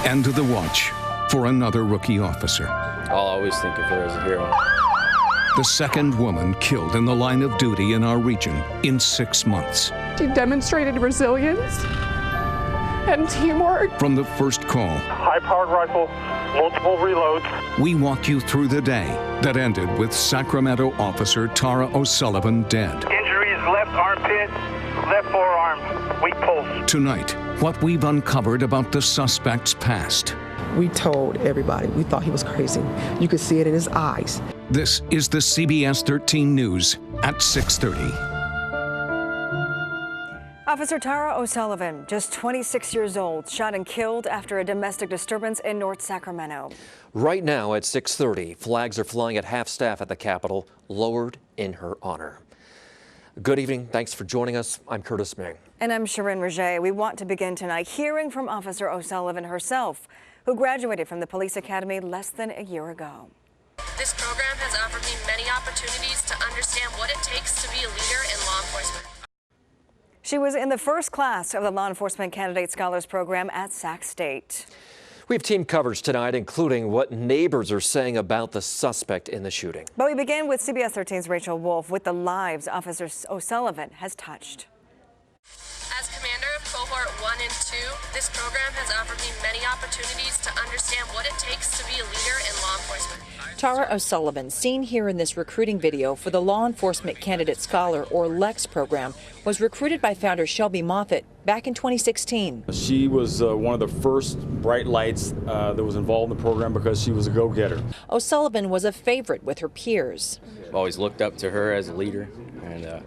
and to the watch for another rookie officer. I'll always think of her as a hero. The second woman killed in the line of duty in our region in 6 months. She demonstrated resilience and teamwork. From the first call, high-powered rifle, multiple reloads. we walk you through the day that ended with Sacramento officer Tara O'Sullivan dead. Injuries left armpit, left forearm, weak pulse. Tonight, what we've uncovered about the suspect's past. We told everybody. We thought he was crazy. You could see it in his eyes. This is the CBS 13 News at 6:30. Officer Tara O'Sullivan, just 26 years old, shot and killed after a domestic disturbance in North Sacramento. Right now at 6:30, flags are flying at half-staff at the Capitol, lowered in her honor. Good evening. Thanks for joining us. I'm Curtis Ming. And I'm Sharon Roget. We want to begin tonight hearing from Officer O'Sullivan herself, who graduated from the police academy less than a year ago. This program has offered me many opportunities to understand what it takes to be a leader in law enforcement. She was in the first class of the Law Enforcement Candidate Scholars Program at Sac State. We have team coverage tonight, including what neighbors are saying about the suspect in the shooting. But we begin with CBS 13's Rachel Wolf with the lives Officer O'Sullivan has touched. As commander of cohort 1 and 2, this program has offered me many opportunities to understand what it takes to be a leader in law enforcement. Tara O'Sullivan, seen here in this recruiting video for the Law Enforcement Candidate Scholar, or LEX program, was recruited by founder Shelby Moffitt back in 2016. She was one of the first bright lights that was involved in the program because she was a go-getter. O'Sullivan was a favorite with her peers. I've always looked up to her as a leader, and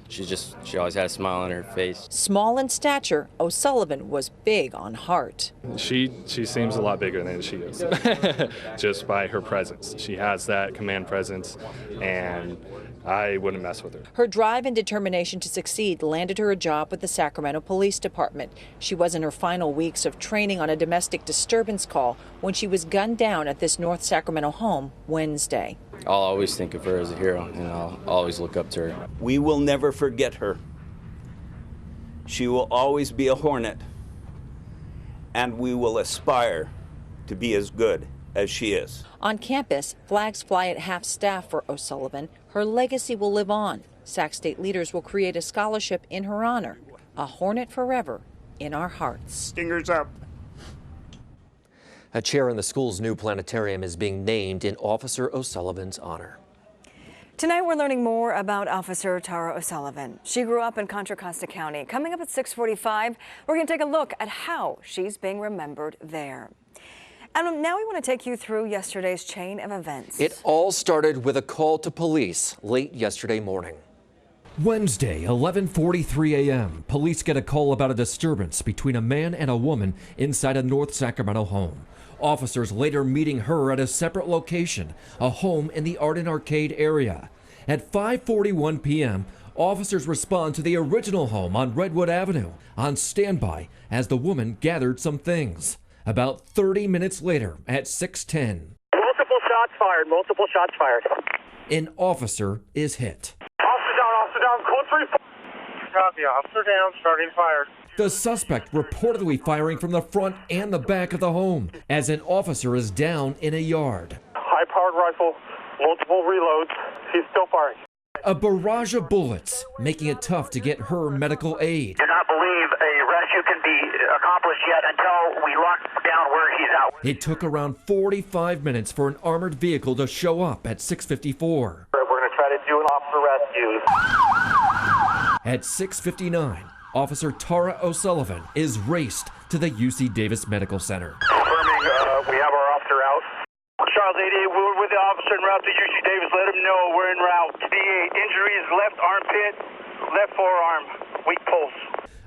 she always had a smile on her face. Small in stature, O'Sullivan was big on heart. She seems a lot bigger than she is, just by her presence. She has that command presence, and I wouldn't mess with her. Her drive and determination to succeed landed her a job with the Sacramento Police Department. She was in her final weeks of training on a domestic disturbance call when she was gunned down at this North Sacramento home Wednesday. I'll always think of her as a hero, and I'll always look up to her. We will never forget her. She will always be a hornet, and we will aspire to be as good as she is. On campus, flags fly at half-staff for O'Sullivan. Her legacy will live on. Sac State leaders will create a scholarship in her honor. A hornet forever in our hearts. Stingers up. A chair in the school's new planetarium is being named in Officer O'Sullivan's honor. Tonight we're learning more about Officer Tara O'Sullivan. She grew up in Contra Costa County. Coming up at 6:45, we're going to take a look at how she's being remembered there. And now we want to take you through yesterday's chain of events. It all started with a call to police late yesterday morning. Wednesday, 11:43 a.m., police get a call about a disturbance between a man and a woman inside a North Sacramento home. Officers later meeting her at a separate location, a home in the Art and Arcade area. At 5:41 p.m., officers respond to the original home on Redwood Avenue, on standby as the woman gathered some things. About 30 minutes later, at 6:10, Multiple shots fired, multiple shots fired. an officer is hit. Officer down, code 3. Copy, officer down, starting fire. The suspect reportedly firing from the front and the back of the home as an officer is down in a yard. High-powered rifle, multiple reloads. He's still firing. A barrage of bullets, making it tough to get her medical aid. Do not believe a rescue can be accomplished yet until we lock down where he's at. It took around 45 minutes for an armored vehicle to show up at 6:54. We're going to try to do an officer rescue. At 6:59, Officer Tara O'Sullivan is raced to the UC Davis Medical Center. Confirming, we have our officer out. Charles 88, we're with the officer en route to UC Davis. Let him know we're en route. D8, injuries, left armpit, left forearm, weak pulse.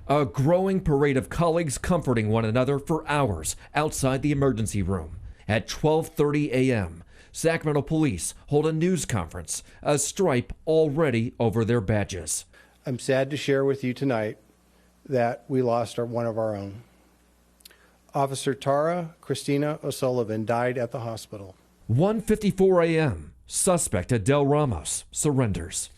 A growing parade of colleagues comforting one another for hours outside the emergency room. At 12:30 a.m., Sacramento police hold a news conference, a stripe already over their badges. I'm sad to share with you tonight that we lost one of our own. Officer Tara Christina O'Sullivan died at the hospital. 1:54 a.m., suspect Adele Ramos surrenders.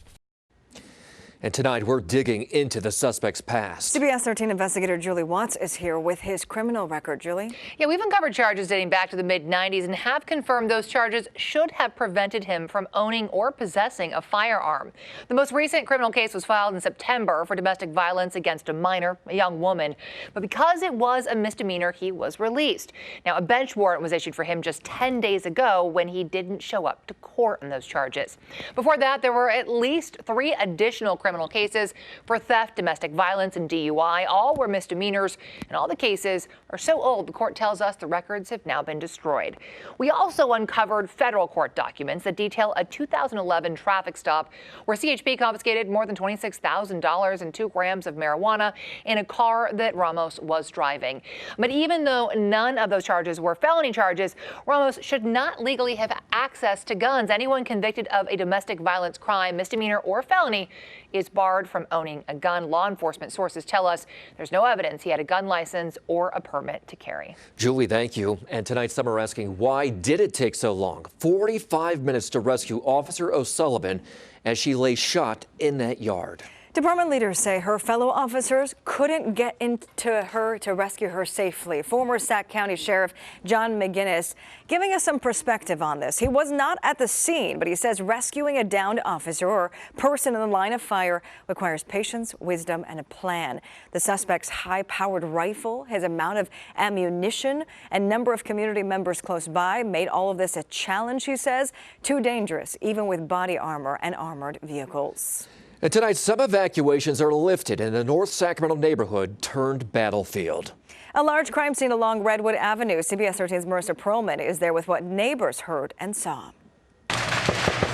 And tonight, we're digging into the suspect's past. CBS 13 investigator Julie Watts is here with his criminal record. Julie? Yeah, we've uncovered charges dating back to the mid-90s and have confirmed those charges should have prevented him from owning or possessing a firearm. The most recent criminal case was filed in September for domestic violence against a minor, a young woman. But because it was a misdemeanor, he was released. Now, a bench warrant was issued for him just 10 days ago when he didn't show up to court on those charges. Before that, there were at least 3 additional criminal cases for theft, domestic violence, and DUI. All were misdemeanors, and all the cases are so old, the court tells us the records have now been destroyed. We also uncovered federal court documents that detail a 2011 traffic stop where CHP confiscated more than $26,000 and 2 grams of marijuana in a car that Ramos was driving. But even though none of those charges were felony charges, Ramos should not legally have access to guns. Anyone convicted of a domestic violence crime, misdemeanor, or felony is barred from owning a gun. Law enforcement sources tell us there's no evidence he had a gun license or a permit to carry. Julie, thank you. And tonight, some are asking, why did it take so long? 45 minutes to rescue Officer O'Sullivan as she lay shot in that yard. Department leaders say her fellow officers couldn't get into her to rescue her safely. Former Sac County Sheriff John McGinnis giving us some perspective on this. He was not at the scene, but he says rescuing a downed officer or person in the line of fire requires patience, wisdom, and a plan. The suspect's high-powered rifle, his amount of ammunition, and number of community members close by made all of this a challenge, he says. Too dangerous, even with body armor and armored vehicles. And tonight, some evacuations are lifted in the North Sacramento neighborhood turned battlefield. A large crime scene along Redwood Avenue. CBS 13's Marissa Perlman is there with what neighbors heard and saw.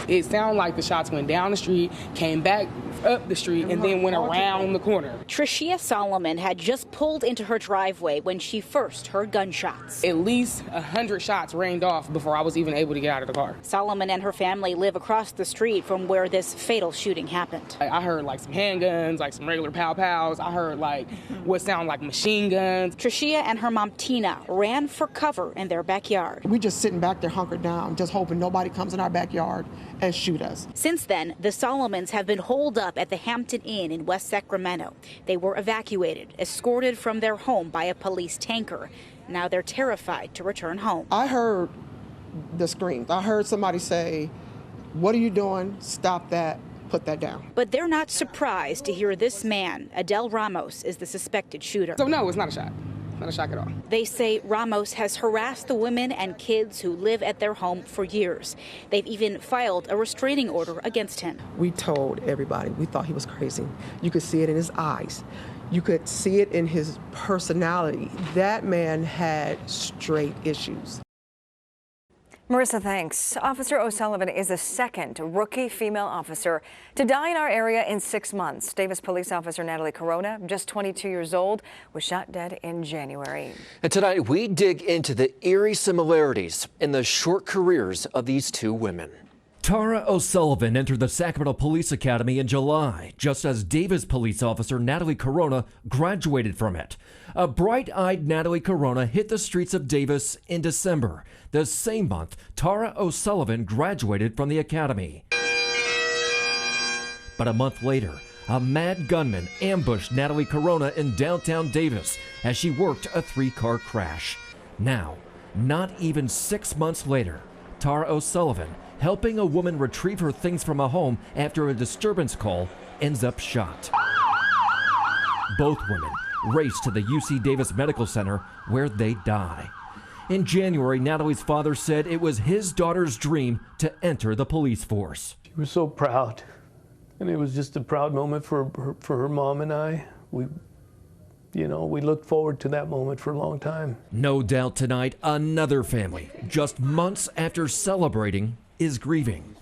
It sounded like the shots went down the street, came back up the street, and then went around the corner. Tricia Solomon had just pulled into her driveway when she first heard gunshots. At least 100 shots rained off before I was even able to get out of the car. Solomon and her family live across the street from where this fatal shooting happened. I heard like some handguns, like some regular pow-pows. I heard like what sounded like machine guns. Tricia and her mom Tina ran for cover in their backyard. We just sitting back there hunkered down, just hoping nobody comes in our backyard and shoot us. Since then, the Solomons have been holed up at the Hampton Inn in West Sacramento. They were evacuated, escorted from their home by a police tanker. Now they're terrified to return home. I heard the screams. I heard somebody say, "What are you doing? Stop that. Put that down." But they're not surprised to hear this man, Adel Ramos, is the suspected shooter. So no, it's not a shot. Not a shock at all. They say Ramos has harassed the women and kids who live at their home for years. They've even filed a restraining order against him. We told everybody we thought he was crazy. You could see it in his eyes. You could see it in his personality. That man had straight issues. Marissa, thanks. Officer O'Sullivan is the second rookie female officer to die in our area in 6 months. Davis police officer Natalie Corona, just 22 years old, was shot dead in January. And tonight, we dig into the eerie similarities in the short careers of these 2 women. Tara O'Sullivan entered the Sacramento Police Academy in July, just as Davis police officer Natalie Corona graduated from it. A bright-eyed Natalie Corona hit the streets of Davis in December. The same month, Tara O'Sullivan graduated from the academy. But a month later, a mad gunman ambushed Natalie Corona in downtown Davis as she worked a 3-car crash. Now, not even 6 months later, Tara O'Sullivan, helping a woman retrieve her things from a home after a disturbance call, ends up shot. Both women race to the UC Davis Medical Center where they die. In January, Natalie's father said it was his daughter's dream to enter the police force. She was so proud, and it was just a proud moment for her mom and I. We looked forward to that moment for a long time. No doubt tonight, another family, just months after celebrating, is grieving.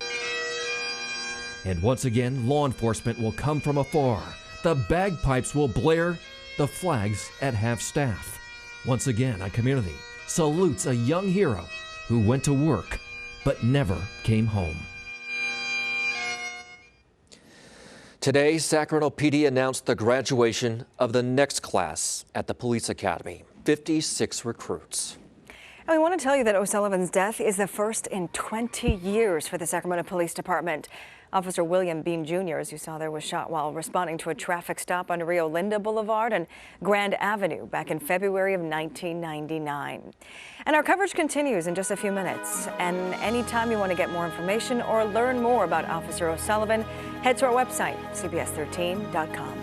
And once again, law enforcement will come from afar. The bagpipes will blare, the flags at half-staff. Once again, a community salutes a young hero who went to work but never came home. Today, Sacramento PD announced the graduation of the next class at the Police Academy, 56 recruits. I want to tell you that O'Sullivan's death is the first in 20 years for the Sacramento Police Department. Officer William Bean Jr., as you saw there, was shot while responding to a traffic stop on Rio Linda Boulevard and Grand Avenue back in February of 1999. And our coverage continues in just a few minutes. And anytime you want to get more information or learn more about Officer O'Sullivan, head to our website, cbs13.com.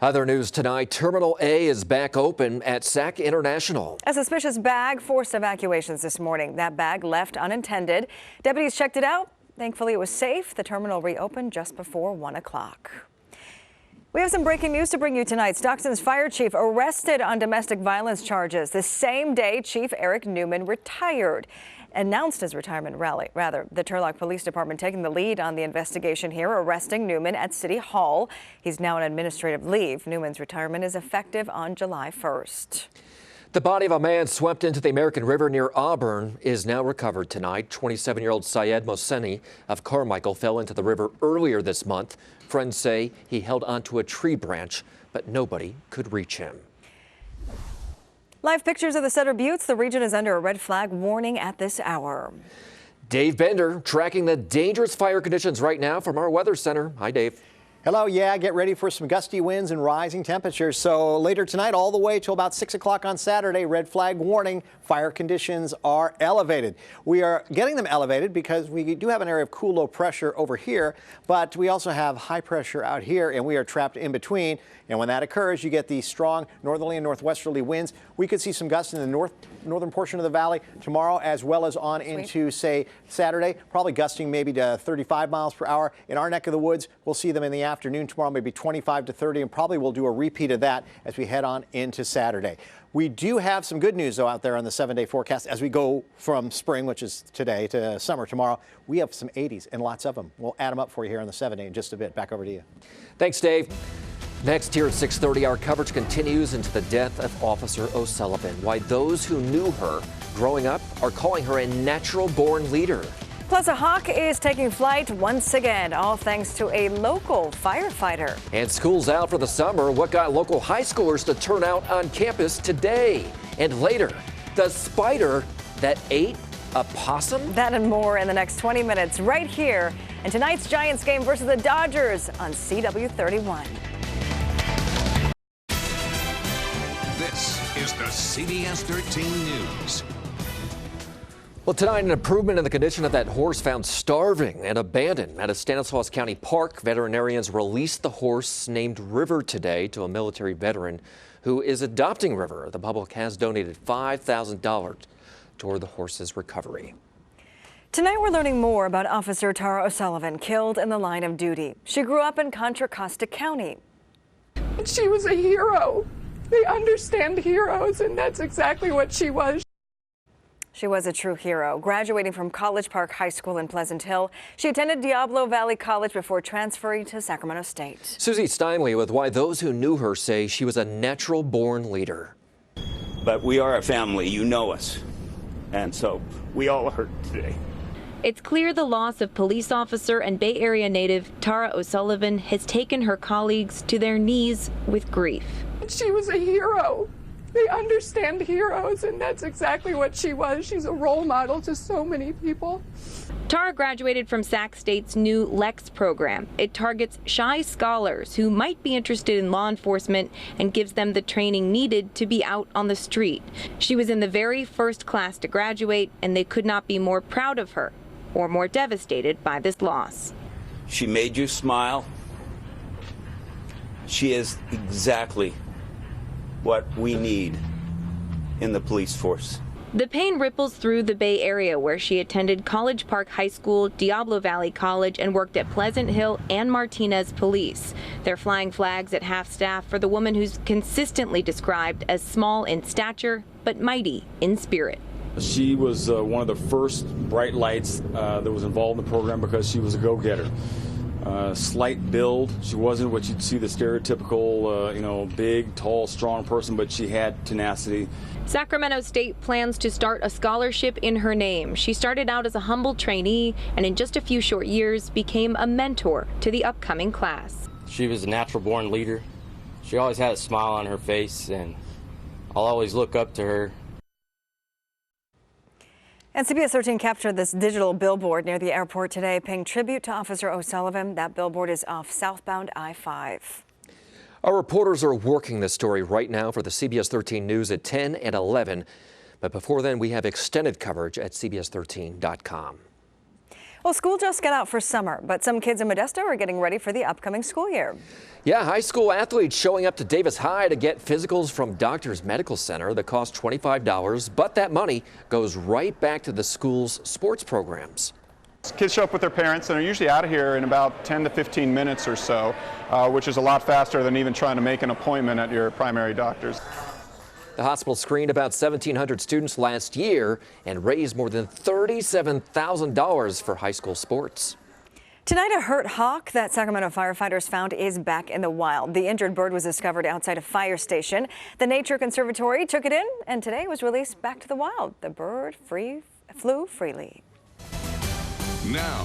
Other news tonight, Terminal A is back open at SAC International. A suspicious bag forced evacuations this morning. That bag left unattended. Deputies checked it out. Thankfully, it was safe. The terminal reopened just before 1 o'clock. We have some breaking news to bring you tonight. Stockton's fire chief arrested on domestic violence charges. The same day, Chief Eric Newman announced his retirement rally. The Turlock Police Department taking the lead on the investigation here, arresting Newman at City Hall. He's now on administrative leave. Newman's retirement is effective on July 1st. The body of a man swept into the American River near Auburn is now recovered tonight. 27-year-old Syed Mohseni of Carmichael fell into the river earlier this month. Friends say he held onto a tree branch, but nobody could reach him. Live pictures of the Sutter Buttes. The region is under a red flag warning at this hour. Dave Bender tracking the dangerous fire conditions right now from our weather center. Hi, Dave. Hello. Yeah, get ready for some gusty winds and rising temperatures. So later tonight, all the way till about 6 o'clock on Saturday, red flag warning. Fire conditions are elevated. We are getting them elevated because we do have an area of cool low pressure over here, but we also have high pressure out here, and we are trapped in between. And when that occurs, you get these strong northerly and northwesterly winds. We could see some gusts in the northern portion of the valley tomorrow, as well as on into, say, Saturday, probably gusting maybe to 35 miles per hour. In our neck of the woods, we'll see them in the afternoon tomorrow, maybe 25 to 30, and probably we'll do a repeat of that as we head on into Saturday. We do have some good news, though, out there on the 7-day forecast as we go from spring, which is today, to summer tomorrow. We have some 80s and lots of them. We'll add them up for you here on the 7-day in just a bit. Back over to you. Thanks, Dave. Next here at 6:30, our coverage continues into the death of Officer O'Sullivan. Why those who knew her growing up are calling her a natural-born leader. Plus, a hawk is taking flight once again, all thanks to a local firefighter. And school's out for the summer. What got local high schoolers to turn out on campus today? And later, the spider that ate a possum? That and more in the next 20 minutes right here in tonight's Giants game versus the Dodgers on CW31. This is the CBS 13 News. Well, tonight, an improvement in the condition of that horse found starving and abandoned at a Stanislaus County park. Veterinarians released the horse named River today to a military veteran who is adopting River. The public has donated $5,000 toward the horse's recovery. Tonight, we're learning more about Officer Tara O'Sullivan, killed in the line of duty. She grew up in Contra Costa County. She was a hero. They understand heroes, and that's exactly what she was. She was a true hero. Graduating from College Park High School in Pleasant Hill, she attended Diablo Valley College before transferring to Sacramento State. Susie Steinley with why those who knew her say she was a natural-born leader. But we are a family. You know us. And so we all hurt today. It's clear the loss of police officer and Bay Area native Tara O'Sullivan has taken her colleagues to their knees with grief. She was a hero. They understand heroes, and that's exactly what she was. She's a role model to so many people. Tara graduated from Sac State's new LEX program. It targets shy scholars who might be interested in law enforcement and gives them the training needed to be out on the street. She was in the very first class to graduate, and they could not be more proud of her or more devastated by this loss. She made you smile. She is exactly what we need in the police force. The pain ripples through the Bay Area, where she attended College Park High School, Diablo Valley College, and worked at Pleasant Hill and Martinez Police. They're flying flags at half-staff for the woman who's consistently described as small in stature, but mighty in spirit. She was one of the first bright lights that was involved in the program because she was a go-getter. Slight build. She wasn't what you'd see the stereotypical, big, tall, strong person, but she had tenacity. Sacramento State plans to start a scholarship in her name. She started out as a humble trainee and in just a few short years became a mentor to the upcoming class. She was a natural-born leader. She always had a smile on her face, and I'll always look up to her. And CBS 13 captured this digital billboard near the airport today, paying tribute to Officer O'Sullivan. That billboard is off southbound I-5. Our reporters are working this story right now for the CBS 13 News at 10 and 11. But before then, we have extended coverage at CBS13.com. Well, school just got out for summer, but some kids in Modesto are getting ready for the upcoming school year. Yeah, high school athletes showing up to Davis High to get physicals from Doctors Medical Center that cost $25, but that money goes right back to the school's sports programs. Kids show up with their parents and are usually out of here in about 10 to 15 minutes or so, which is a lot faster than even trying to make an appointment at your primary doctor's. The hospital screened about 1,700 students last year and raised more than $37,000 for high school sports. Tonight, a hurt hawk that Sacramento firefighters found is back in the wild. The injured bird was discovered outside a fire station. The Nature Conservatory took it in and today was released back to the wild. The bird flew freely. Now,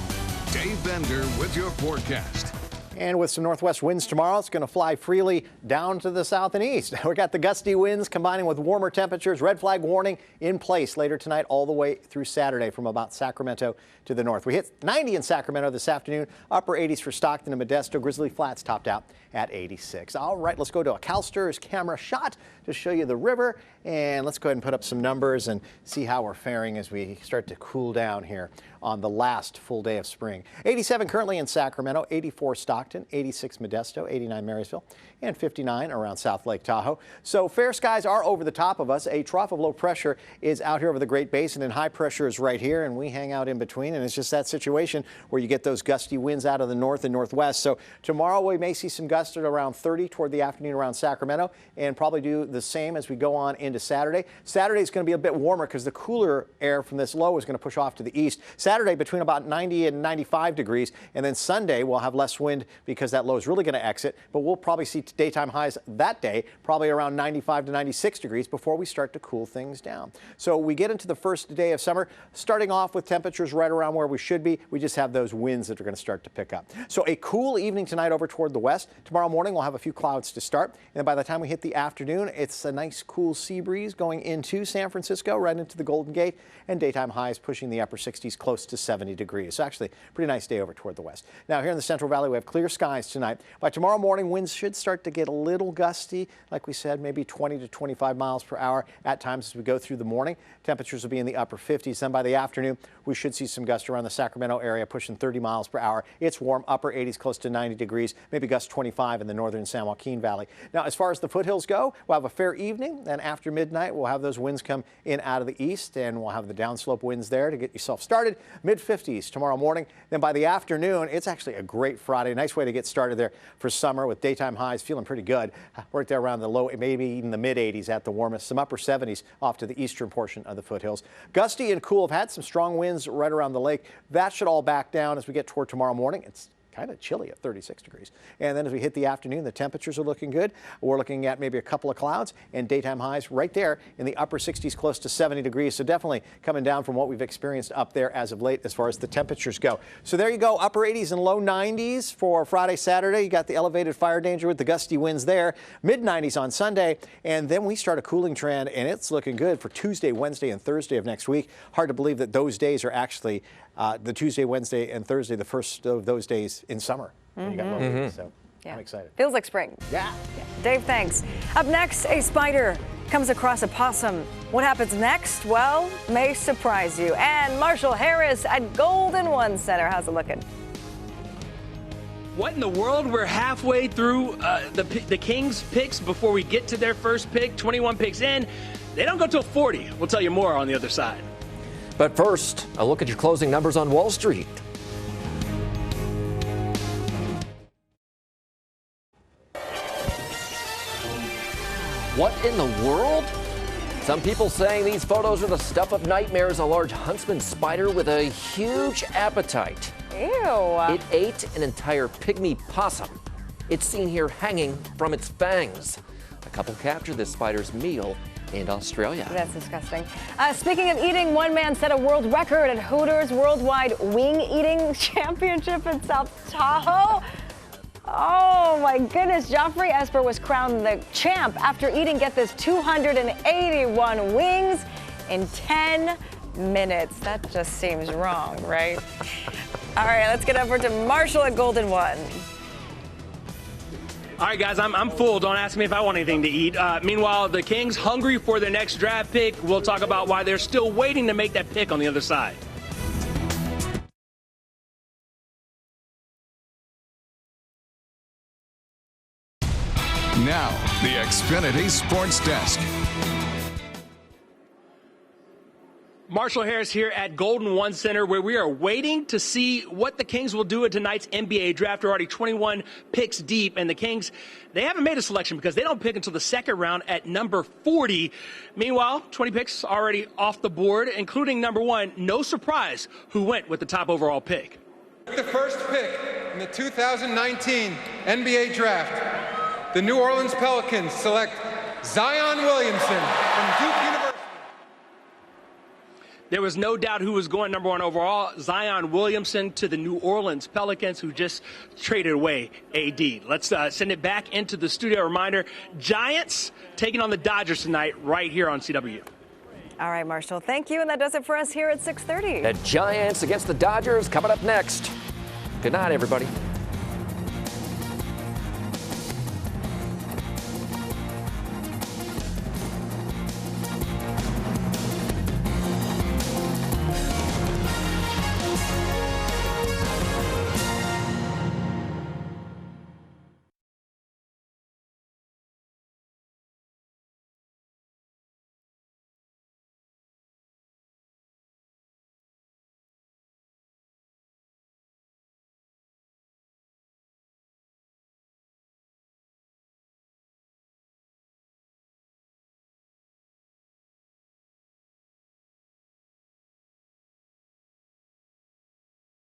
Dave Bender with your forecast. And with some northwest winds tomorrow, it's going to fly freely down to the south and east. We got the gusty winds combining with warmer temperatures. Red flag warning in place later tonight all the way through Saturday from about Sacramento to the north. We hit 90 in Sacramento this afternoon, upper 80s for Stockton and Modesto. Grizzly Flats topped out at 86. All right, let's go to a CalSTRS camera shot to show you the river. And let's go ahead and put up some numbers and see how we're faring as we start to cool down here on the last full day of spring. 87 currently in Sacramento, 84 Stockton, 86 Modesto, 89 Marysville, and 59 around South Lake Tahoe. So fair skies are over the top of us. A trough of low pressure is out here over the Great Basin, and high pressure is right here, and we hang out in between. And it's just that situation where you get those gusty winds out of the north and northwest. So tomorrow we may see some gusts at around 30 toward the afternoon around Sacramento, and probably do the same as we go on into Saturday. Saturday is going to be a bit warmer because the cooler air from this low is going to push off to the east. Saturday between about 90 and 95 degrees, and then Sunday we'll have less wind because that low is really going to exit, but we'll probably see daytime highs that day, probably around 95 to 96 degrees before we start to cool things down. So we get into the first day of summer, starting off with temperatures right around where we should be. We just have those winds that are going to start to pick up. So a cool evening tonight over toward the west. Tomorrow morning we'll have a few clouds to start, and by the time we hit the afternoon, it's a nice cool sea breeze going into San Francisco, right into the Golden Gate, and daytime highs pushing the upper 60s close to 70 degrees. So actually, pretty nice day over toward the west. Now here in the Central Valley, we have clear skies tonight. By tomorrow morning, winds should start to get a little gusty. Like we said, maybe 20 to 25 miles per hour at times as we go through the morning. Temperatures will be in the upper 50s. Then by the afternoon, we should see some gusts around the Sacramento area pushing 30 miles per hour. It's warm, upper 80s, close to 90 degrees, maybe gust 25 in the northern San Joaquin Valley. Now, as far as the foothills go, we'll have a fair evening. Then after midnight, we'll have those winds come in out of the east, and we'll have the downslope winds there to get yourself started. Mid-50s tomorrow morning. Then by the afternoon, it's actually a great Friday. Nice way to get started there for summer with daytime highs feeling pretty good. Right there around the low, maybe even the mid-80s at the warmest. Some upper 70s off to the eastern portion of the foothills. Gusty and cool. Have had some strong winds right around the lake. That should all back down as we get toward tomorrow morning. It's kind of chilly at 36 degrees. And then as we hit the afternoon, the temperatures are looking good. We're looking at maybe a couple of clouds and daytime highs right there in the upper 60s, close to 70 degrees. So definitely coming down from what we've experienced up there as of late as far as the temperatures go. So there you go, upper 80s and low 90s for Friday, Saturday. You got the elevated fire danger with the gusty winds there. Mid 90s on Sunday. And then we start a cooling trend, and it's looking good for Tuesday, Wednesday, and Thursday of next week. Hard to believe that those days are actually the Tuesday, Wednesday, and Thursday, the first of those days in summer. You got low 80s, so I'm excited. Feels like spring. Yeah. Dave, thanks. Up next, a spider comes across a possum. What happens next? Well, may surprise you. And Marshall Harris at Golden One Center. How's it looking? What in the world? We're halfway through the Kings picks before we get to their first pick. 21 picks in. They don't go till 40. We'll tell you more on the other side. But first, a look at your closing numbers on Wall Street. What in the world? Some people saying these photos are the stuff of nightmares. A large huntsman spider with a huge appetite. Ew. It ate an entire pygmy possum. It's seen here hanging from its fangs. A couple captured this spider's meal in Australia. That's disgusting. Speaking of eating, one man set a world record at Hooters Worldwide Wing Eating Championship in South Tahoe. Oh my goodness, Joffrey Esper was crowned the champ after eating, get this, 281 wings in 10 minutes. That just seems wrong, right? All right, let's get over to Marshall at Golden One. All right, guys, I'm full. Don't ask me if I want anything to eat. Meanwhile, the Kings hungry for their next draft pick. We'll talk about why they're still waiting to make that pick on the other side. Now, the Xfinity Sports Desk. Marshall Harris here at Golden One Center, where we are waiting to see what the Kings will do at tonight's NBA draft. They're already 21 picks deep, and the Kings, they haven't made a selection because they don't pick until the second round at number 40. Meanwhile, 20 picks already off the board, including number 1. No surprise who went with the top overall pick. The first pick in the 2019 NBA draft, the New Orleans Pelicans select Zion Williamson from Duke University. There was no doubt who was going number 1 overall. Zion Williamson to the New Orleans Pelicans, who just traded away AD. Let's send it back into the studio. Reminder, Giants taking on the Dodgers tonight right here on CW. All right, Marshall, thank you. And that does it for us here at 6:30. The Giants against the Dodgers coming up next. Good night, everybody.